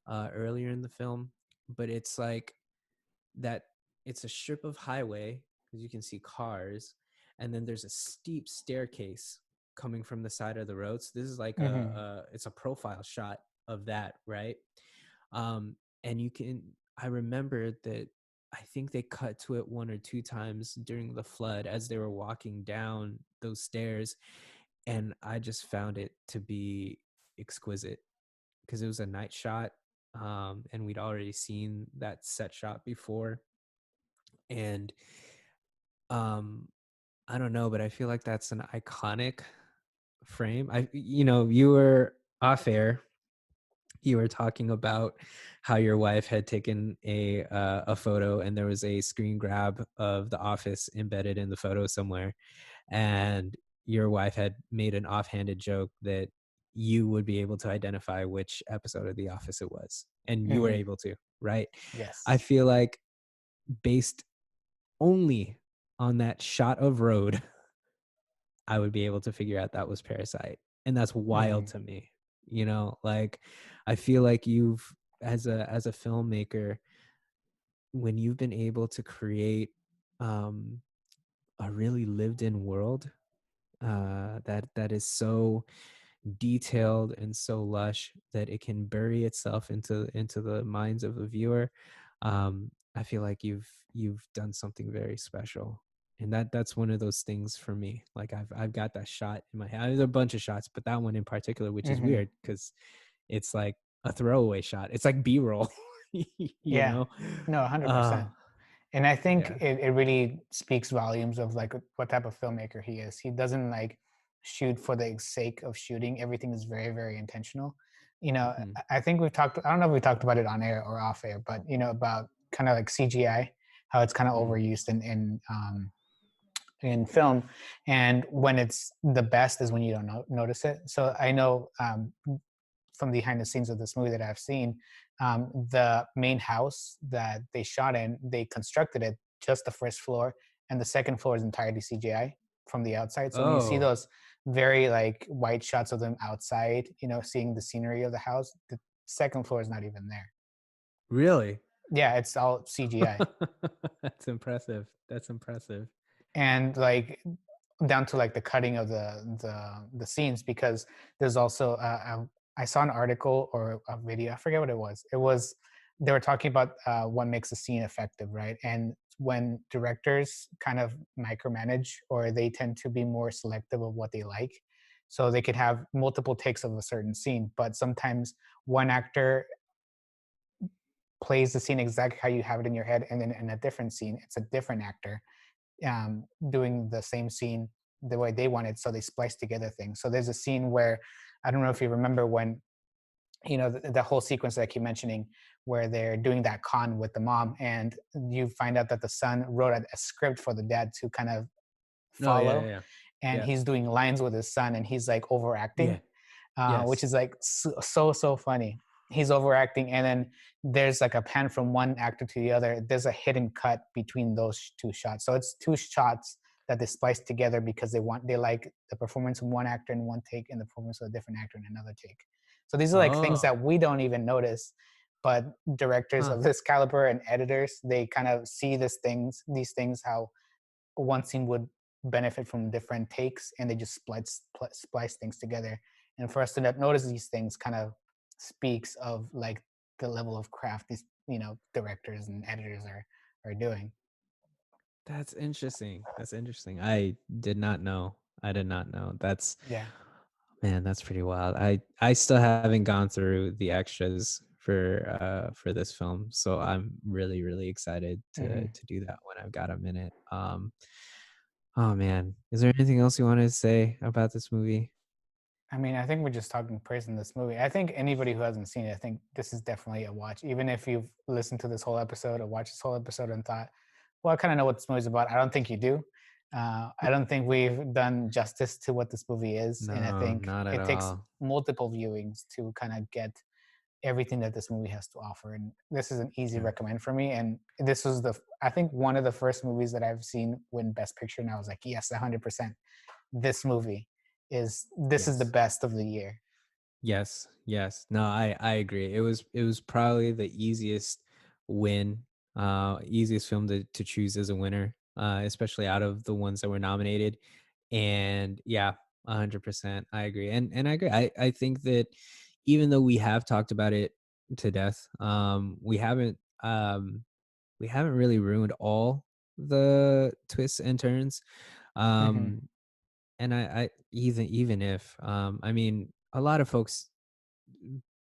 Speaker 2: earlier in the film, but it's like that. It's a strip of highway because you can see cars, and then there's a steep staircase coming from the side of the road. So this is like
Speaker 1: Mhm.
Speaker 2: it's a profile shot of that, right? um and you can I remember that I think they cut to it one or two times during the flood as they were walking down those stairs, and I just found it to be exquisite because it was a night shot, and we'd already seen that set shot before. And um I don't know, but I feel like that's an iconic frame. You were off air, you were talking about how your wife had taken a photo and there was a screen grab of The Office embedded in the photo somewhere, and your wife had made an offhanded joke that you would be able to identify which episode of The Office it was, and you were
Speaker 1: Mhm.
Speaker 2: able to, right? I
Speaker 1: Yes.
Speaker 2: feel like, based only on that shot of road, I would be able to figure out that was Parasite. And that's wild
Speaker 1: Mhm.
Speaker 2: to me. Like, I feel like you've, as a filmmaker, when you've been able to create um a really lived in world that is so detailed and so lush that it can bury itself into the minds of the viewer. I feel like you've done something very special, and that's one of those things for me. Like, I've got that shot in my head. There's a bunch of shots, but that one in particular, which is
Speaker 1: Mhm.
Speaker 2: weird because it's like a throwaway shot. It's like B-roll. you
Speaker 1: Yeah.
Speaker 2: know
Speaker 1: No,
Speaker 2: uh
Speaker 1: 100%. And I think
Speaker 2: yeah.
Speaker 1: it really speaks volumes of like what type of filmmaker he is. He doesn't like shoot for the sake of shooting. Everything is very, very intentional.
Speaker 2: Hmm.
Speaker 1: I think we've talked, I don't know if we talked about it on air or off air, but about kind of like CGI, how it's kind of
Speaker 2: Hmm.
Speaker 1: overused in film. And when it's the best is when you don't notice it. So I know from the behind the scenes of this movie that I've seen, the main house that they shot in, they constructed it just the first floor, and the second floor is entirely CGI. from the outside. So when you see
Speaker 2: Oh,
Speaker 1: those very like white shots of them outside, seeing the scenery of the house, the second floor is not even there.
Speaker 2: really?
Speaker 1: Yeah, it's all CGI.
Speaker 2: That's impressive. That's impressive.
Speaker 1: And like down to like the cutting of the scenes, because there's also I saw an article or a video, I forget what it was. They were talking about what makes a scene effective, right? And when directors kind of micromanage, or they tend to be more selective of what they like, so they could have multiple takes of a certain scene, but sometimes one actor plays the scene exactly how you have it in your head, and then in a different scene it's a different actor doing the same scene the way they wanted, so they splice together things. So there's a scene where, I don't know if you remember, when the whole sequence that I keep mentioning, where they're doing that con with the mom, and you find out that the son wrote a script for the dad to kind of
Speaker 2: Oh, yeah, yeah,
Speaker 1: follow,
Speaker 2: yeah.
Speaker 1: and
Speaker 2: Yep.
Speaker 1: he's doing lines with his son, and he's like
Speaker 2: Yeah.
Speaker 1: overacting, which
Speaker 2: Yes.
Speaker 1: is like so funny. He's overacting, and then there's like a pan from one actor to the other. There's a hidden cut between those two shots, so it's two shots that they splice together because they like the performance of one actor in one take and the performance of a different actor in another take. So these are like things
Speaker 2: Oh,
Speaker 1: that we don't even notice, but directors
Speaker 2: huh.
Speaker 1: of this caliber and editors, they kind of see these things, how one scene would benefit from different takes, and they just splice things together. And for us to notice these things kind of speaks of like the level of craft these directors and editors are doing.
Speaker 2: That's interesting. That's interesting. I did not know. I did not know. That's
Speaker 1: Yeah.
Speaker 2: Man, that's pretty wild. I still haven't gone through the extras for this film, so I'm really really excited
Speaker 1: Hmm.
Speaker 2: to do that when I've got a minute. Oh man, is there anything else you wanted to say about this movie?
Speaker 1: I mean, I think we're just talking praise in this movie. I think anybody who hasn't seen it, I think this is definitely a watch. Even if you've listened to this whole episode or watched this whole episode and thought, well, I kind of know what this movie's about. I don't think you do. I don't think we've done justice to what this movie is. And I
Speaker 2: No,
Speaker 1: think
Speaker 2: not at
Speaker 1: it takes
Speaker 2: all.
Speaker 1: multiple viewings to kind of get everything that this movie has to offer. And this is an easy
Speaker 2: Yeah.
Speaker 1: recommend for me. And this was I think one of the first movies that I've seen win Best Picture. And I was like, yes, 100%. This is the
Speaker 2: Yes.
Speaker 1: best of the year.
Speaker 2: Yes, yes. No, I agree. It was probably the easiest win, easiest film to choose as a winner, especially out of the ones that were nominated. And yeah, 100%. I agree. And I agree. I think that even though we have talked about it to death, we haven't really ruined all the twists and turns.
Speaker 1: Hmm.
Speaker 2: Um, and I even if I mean a lot of folks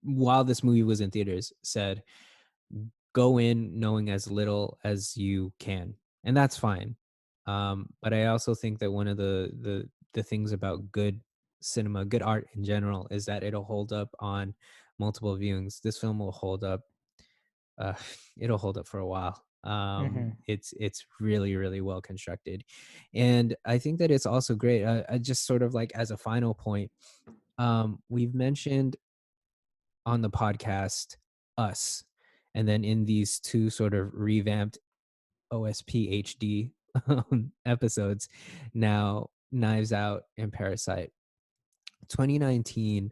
Speaker 2: while this movie was in theaters said go in knowing as little as you can, and that's fine. But I also think that one of the things about good cinema, good art in general, is that it'll hold up on multiple viewings. This film will hold up. Uh, it'll hold up for a while.
Speaker 1: Hmm.
Speaker 2: It's really really well constructed, and I think that it's also great. I just sort of like as a final point, we've mentioned on the podcast Us, and then in these two sort of revamped OSPHD episodes, now Knives Out and Parasite. 2019,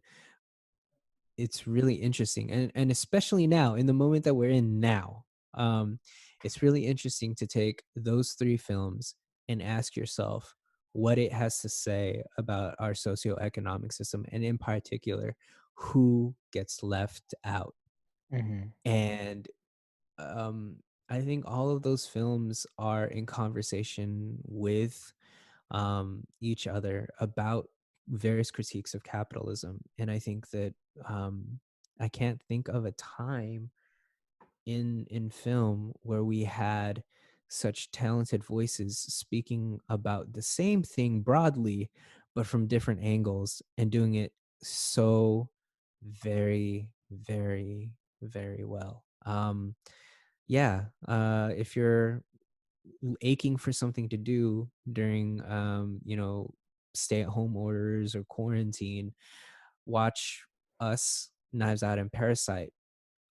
Speaker 2: it's really interesting, and especially now in the moment that we're in now, um, it's really interesting to take those three films and ask yourself what it has to say about our socioeconomic system, and in particular, who gets left out.
Speaker 1: Hmm.
Speaker 2: And um, I think all of those films are in conversation with each other about various critiques of capitalism. And I think that I can't think of a time in film where we had such talented voices speaking about the same thing broadly, but from different angles and doing it so very, very, very well. Yeah, if you're aching for something to do during, stay at home orders or quarantine, watch Us, Knives Out, and Parasite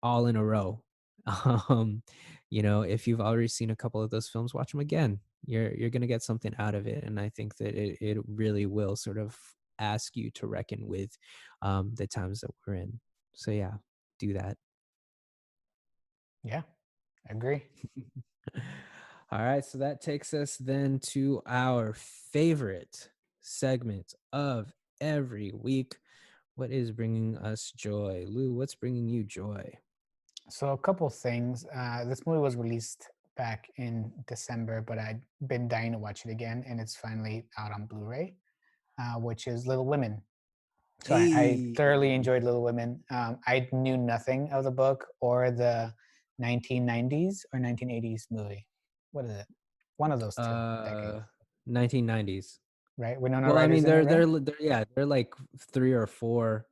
Speaker 2: all in a row. Um, if you've already seen a couple of those films, watch them again. You're gonna get something out of it, and I think that it really will sort of ask you to reckon with the times that we're in. So yeah, do that.
Speaker 1: Yeah, I agree.
Speaker 2: All right, so that takes us then to our favorite segment of every week. What is bringing us joy? Lou, what's bringing you joy?
Speaker 1: So a couple things. This movie was released back in December, but I'd been dying to watch it again, and it's finally out on Blu-ray, which is Little Women. So I
Speaker 2: Hey.
Speaker 1: thoroughly enjoyed Little Women. I knew nothing of the book or the 1990s or 1980s movie. What is it? One of those two
Speaker 2: Uh,
Speaker 1: decades,
Speaker 2: 1990s.
Speaker 1: right? Winona
Speaker 2: Well, I
Speaker 1: Ryder's
Speaker 2: mean,
Speaker 1: in it, right?
Speaker 2: they're like 3 or 4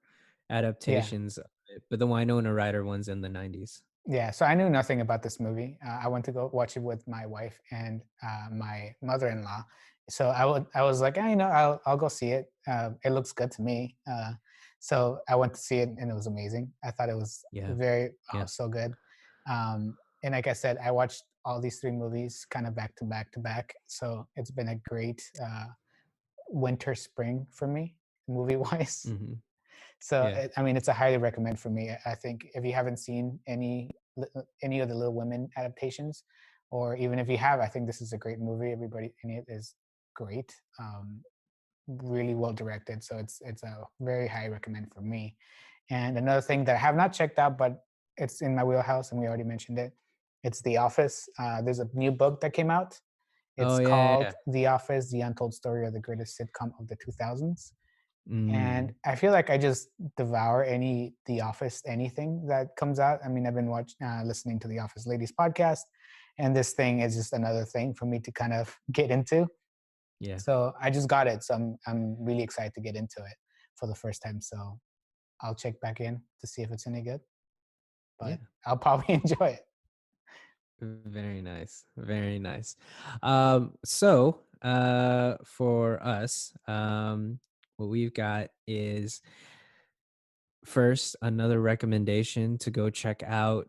Speaker 1: Yeah.
Speaker 2: adaptations of it, but the Winona Ryder one's in the 90s.
Speaker 1: Yeah, so I knew nothing about this movie. I went to go watch it with my wife and my mother-in-law. So I was like, I'll go see it. It looks good to me. So I went to see it, and it was amazing. I thought it was
Speaker 2: Yeah,
Speaker 1: very
Speaker 2: yeah.
Speaker 1: so good. And like I said, I watched all these three movies kind of back to back to back. So it's been a great winter spring for me, movie wise.
Speaker 2: Mhm.
Speaker 1: So
Speaker 2: Yeah.
Speaker 1: I mean, it's a highly recommend for me. I think if you haven't seen any of the Little Women adaptations, or even if you have, I think this is a great movie. Everybody in it is great, really well directed. So it's a very high recommend for me. And another thing that I have not checked out, but it's in my wheelhouse, and we already mentioned it. It's The Office. There's a new book that came out.
Speaker 2: Oh,
Speaker 1: It's
Speaker 2: yeah, yeah, yeah.
Speaker 1: called The Office: The Untold Story of the Greatest Sitcom of the 2000s, and
Speaker 2: Mm,
Speaker 1: I feel like I just devour any The Office anything that comes out. I mean, I've been listening to the Office Ladies podcast, and this thing is just another thing for me to kind of get into.
Speaker 2: yeah,
Speaker 1: So I just got it, so I'm really excited to get into it for the first time. So I'll check back in to see if it's any good,
Speaker 2: yeah.
Speaker 1: but I'll probably enjoy it.
Speaker 2: Very nice. Very nice. For us, what we've got is first another recommendation to go check out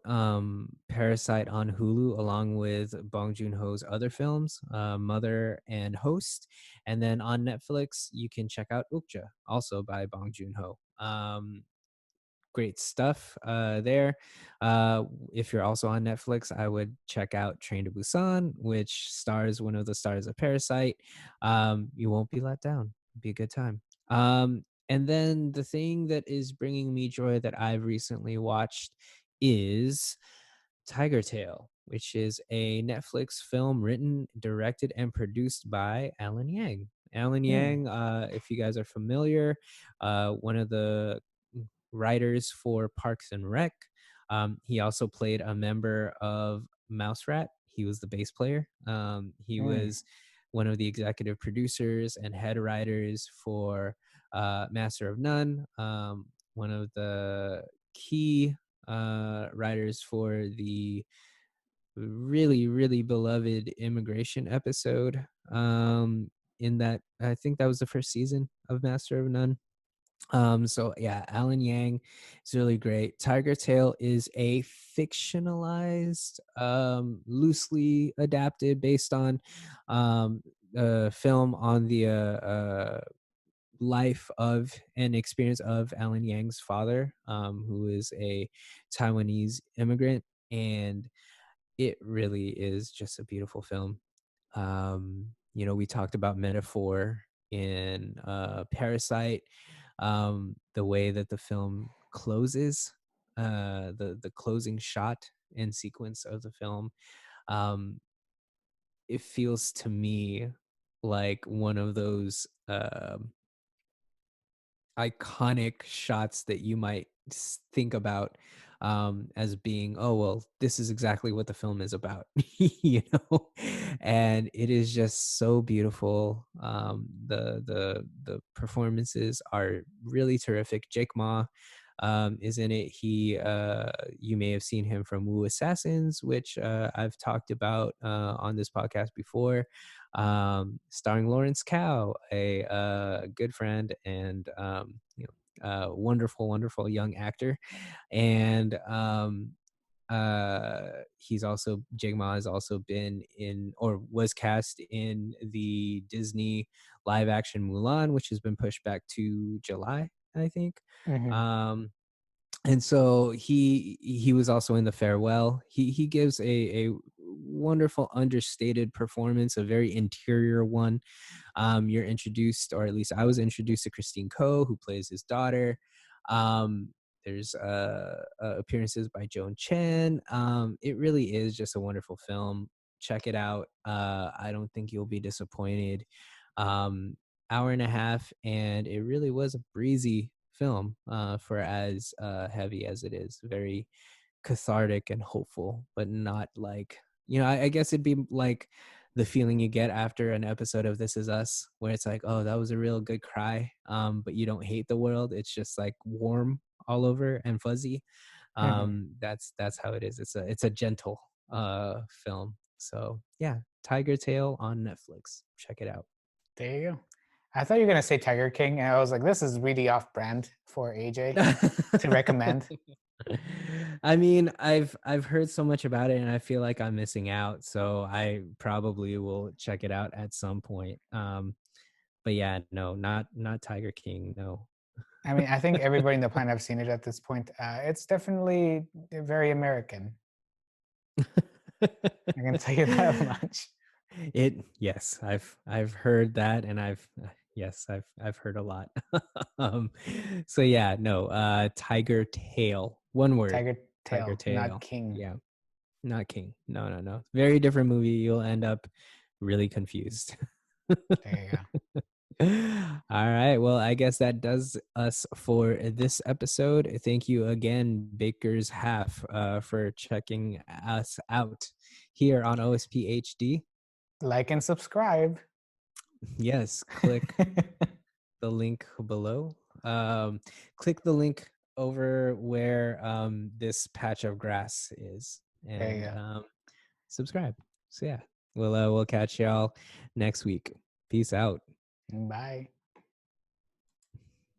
Speaker 2: Parasite on Hulu along with Bong Joon-ho's other films, Mother and Host. And then on Netflix, you can check out Ukja, also by Bong Joon-ho. Great stuff there. If you're also on Netflix, I would check out Train to Busan, which stars one of the stars of Parasite. You won't be let down. It'll be a good time. And then the thing that is bringing me joy that I've recently watched is Tiger Tail, which is a Netflix film written, directed, and produced by Alan Yang. Alan
Speaker 1: Hmm.
Speaker 2: Yang, if you guys are familiar, one of the writers for Parks and Rec. He also played a member of Mouse Rat. He was the bass player. He
Speaker 1: Hmm.
Speaker 2: was one of the executive producers and head writers for Master of None, one of the key writers for the really, really beloved immigration episode. In that, I think that was the first season of Master of None. So yeah, Alan Yang is really great. Tiger Tail is a fictionalized, loosely adapted based on a film on the life of and experience of Alan Yang's father, who is a Taiwanese immigrant, and it really is just a beautiful film. We talked about metaphor in Parasite, the way that the film closes, the closing shot and sequence of the film. Um, it feels to me like one of those iconic shots that you might think about as being, oh well, this is exactly what the film is about, you know. And it is just so beautiful. The performances are really terrific. Jake Ma is in it. You may have seen him from Wu Assassins, which I've talked about on this podcast before, starring Lawrence Cow, a good friend and wonderful, wonderful young actor. And He's also Jake Ma has also been in or was cast in the Disney live action Mulan, which has been pushed back to July, I think.
Speaker 1: Mhm.
Speaker 2: Um, and so he was also in The Farewell. He gives a wonderful understated performance, a very interior one. You're introduced, or at least I was introduced to Christine Koh, who plays his daughter. There's appearances by Joan Chen. It really is just a wonderful film. Check it out. I don't think you'll be disappointed. Um, Hour and a half, and it really was a breezy film for as heavy as it is. Very cathartic and hopeful, but not like, I guess it'd be like the feeling you get after an episode of This Is Us, where it's like, oh, that was a real good cry, but you don't hate the world. It's just like warm all over and fuzzy.
Speaker 1: Mhm.
Speaker 2: That's how it is. It's a gentle film. So yeah, Tiger Tail on Netflix. Check it out.
Speaker 1: There you go. I thought you were gonna say Tiger King, and I was like, "This is really off-brand for AJ to recommend."
Speaker 2: I mean, I've heard so much about it and I feel like I'm missing out, so I probably will check it out at some point. But yeah, no, not Tiger King, no.
Speaker 1: I mean, I think everybody in the planet have seen it at this point. It's definitely very American. I can tell you that much.
Speaker 2: Yes, I've heard that, and yes, I've heard a lot. um so yeah, no, Tiger Tail, one word,
Speaker 1: Tiger
Speaker 2: Tiger
Speaker 1: Tail, not
Speaker 2: Tail.
Speaker 1: King.
Speaker 2: Yeah, not King. No, no, no. Very different movie. You'll end up really confused.
Speaker 1: There you go.
Speaker 2: All right. Well, I guess that does us for this episode. Thank you again, Baker's Half, for checking us out here on OSPHD.
Speaker 1: Like and subscribe.
Speaker 2: Yes, click the link below. Um, Click the link over where this patch of grass is,
Speaker 1: There you
Speaker 2: and
Speaker 1: go.
Speaker 2: subscribe. So yeah, we'll catch y'all next week. Peace out.
Speaker 1: Bye.